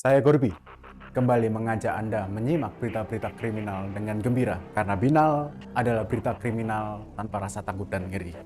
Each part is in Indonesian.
Saya Gorbi, kembali mengajak Anda menyimak berita-berita kriminal dengan gembira, karena Binal adalah berita kriminal tanpa rasa takut dan ngeri.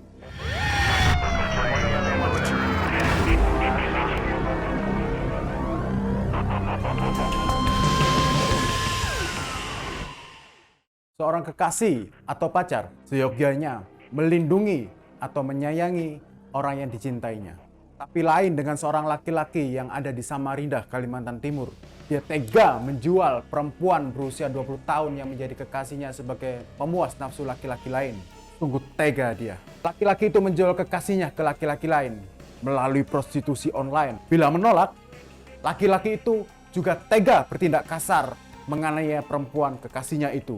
Seorang kekasih atau pacar seyogyanya melindungi atau menyayangi orang yang dicintainya. Tapi lain dengan seorang laki-laki yang ada di Samarinda, Kalimantan Timur. Dia tega menjual perempuan berusia 20 tahun yang menjadi kekasihnya sebagai pemuas nafsu laki-laki lain. Sungguh tega dia. Laki-laki itu menjual kekasihnya ke laki-laki lain melalui prostitusi online. Bila menolak, laki-laki itu juga tega bertindak kasar menganiaya perempuan kekasihnya itu.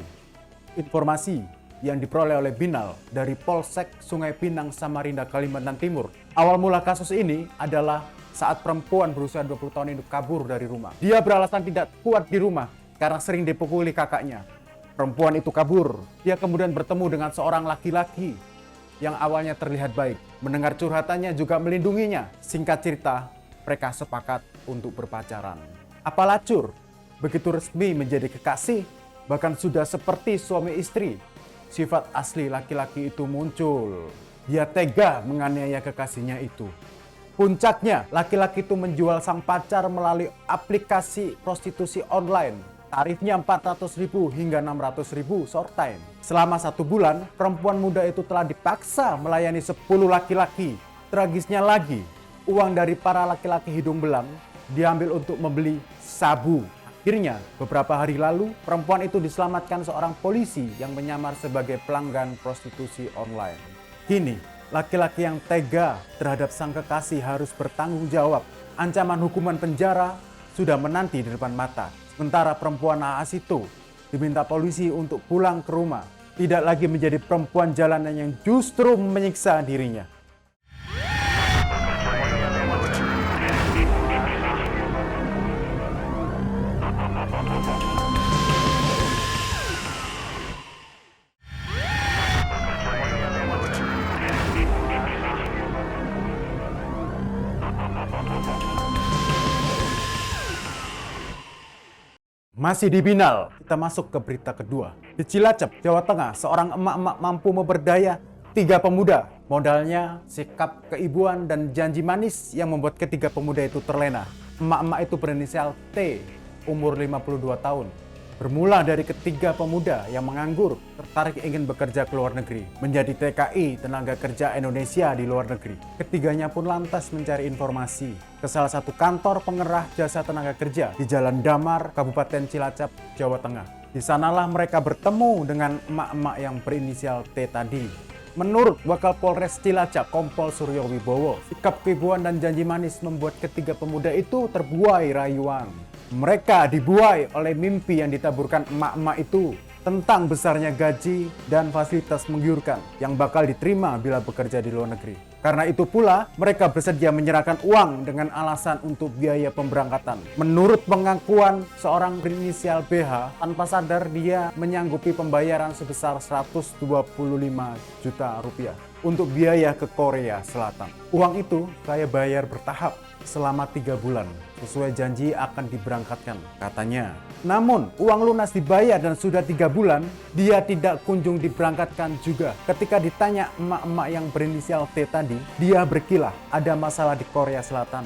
Informasi yang diperoleh oleh Binal dari Polsek Sungai Pinang, Samarinda, Kalimantan Timur. Awal mula kasus ini adalah saat perempuan berusia 20 tahun itu kabur dari rumah. Dia beralasan tidak kuat di rumah karena sering dipukuli kakaknya. Perempuan itu kabur. Dia kemudian bertemu dengan seorang laki-laki yang awalnya terlihat baik. Mendengar curhatannya juga melindunginya. Singkat cerita, mereka sepakat untuk berpacaran. Apalacur, begitu resmi menjadi kekasih, bahkan sudah seperti suami istri. Sifat asli laki-laki itu muncul. Dia tega menganiaya kekasihnya itu. Puncaknya, laki-laki itu menjual sang pacar melalui aplikasi prostitusi online. Tarifnya 400.000 hingga 600.000 short time. Selama 1 bulan, perempuan muda itu telah dipaksa melayani 10 laki-laki. Tragisnya lagi, uang dari para laki-laki hidung belang diambil untuk membeli sabu. Akhirnya, beberapa hari lalu, perempuan itu diselamatkan seorang polisi yang menyamar sebagai pelanggan prostitusi online. Kini, laki-laki yang tega terhadap sang kekasih harus bertanggung jawab. Ancaman hukuman penjara sudah menanti di depan mata. Sementara perempuan naas itu diminta polisi untuk pulang ke rumah. Tidak lagi menjadi perempuan jalanan yang justru menyiksa dirinya. Masih di Binal, kita masuk ke berita kedua. Di Cilacap, Jawa Tengah, seorang emak-emak mampu memberdaya 3 pemuda. Modalnya, sikap keibuan dan janji manis yang membuat ketiga pemuda itu terlena. Emak-emak itu berinisial T, umur 52 tahun. Bermula dari ketiga pemuda yang menganggur, tertarik ingin bekerja ke luar negeri, menjadi TKI tenaga kerja Indonesia di luar negeri. Ketiganya pun lantas mencari informasi ke salah satu kantor pengerah jasa tenaga kerja di Jalan Damar, Kabupaten Cilacap, Jawa Tengah. Di sanalah mereka bertemu dengan emak-emak yang berinisial T tadi. Menurut Wakal Polres Cilacap, Kompol Suryo Wibowo, sikap keibuan dan janji manis membuat ketiga pemuda itu terbuai rayuan. Mereka dibuai oleh mimpi yang ditaburkan emak-emak itu tentang besarnya gaji dan fasilitas menggiurkan yang bakal diterima bila bekerja di luar negeri. Karena itu pula, mereka bersedia menyerahkan uang dengan alasan untuk biaya pemberangkatan. Menurut pengakuan seorang berinisial BH, tanpa sadar dia menyanggupi pembayaran sebesar 125 juta rupiah untuk biaya ke Korea Selatan. Uang itu saya bayar bertahap selama 3 bulan. Sesuai janji akan diberangkatkan, katanya. Namun, uang lunas dibayar dan sudah 3 bulan, dia tidak kunjung diberangkatkan juga. Ketika ditanya emak-emak yang berinisial T tadi, dia berkilah ada masalah di Korea Selatan.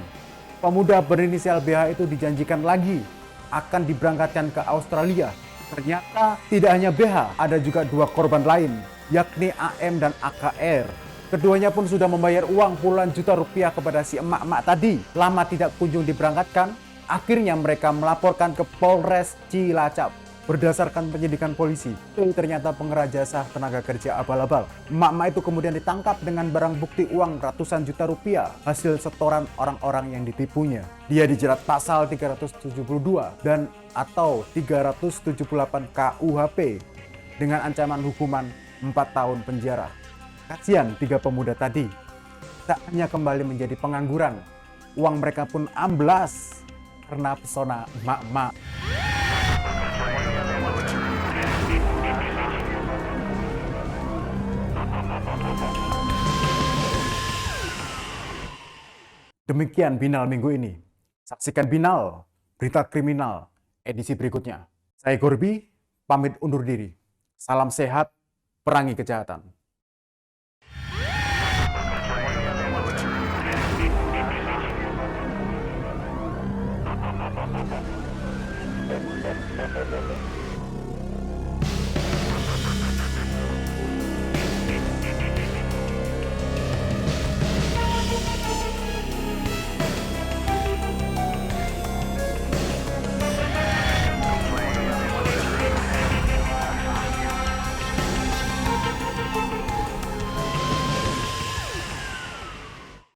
Pemuda berinisial BH itu dijanjikan lagi akan diberangkatkan ke Australia. Ternyata tidak hanya BH, ada juga 2 korban lain, yakni AM dan AKR. Keduanya pun sudah membayar uang puluhan juta rupiah kepada si emak-emak tadi. Lama tidak kunjung diberangkatkan, akhirnya mereka melaporkan ke Polres Cilacap. Berdasarkan penyidikan polisi, ternyata pengerah jasa tenaga kerja abal-abal. Emak-emak itu kemudian ditangkap dengan barang bukti uang ratusan juta rupiah, hasil setoran orang-orang yang ditipunya. Dia dijerat pasal 372 dan atau 378 KUHP dengan ancaman hukuman 4 tahun penjara. Kasihan 3 pemuda tadi, tak hanya kembali menjadi pengangguran, uang mereka pun amblas karena pesona emak-emak. Demikian Binal minggu ini. Saksikan Binal Berita Kriminal edisi berikutnya. Saya Gorbi, pamit undur diri. Salam sehat, perangi kejahatan.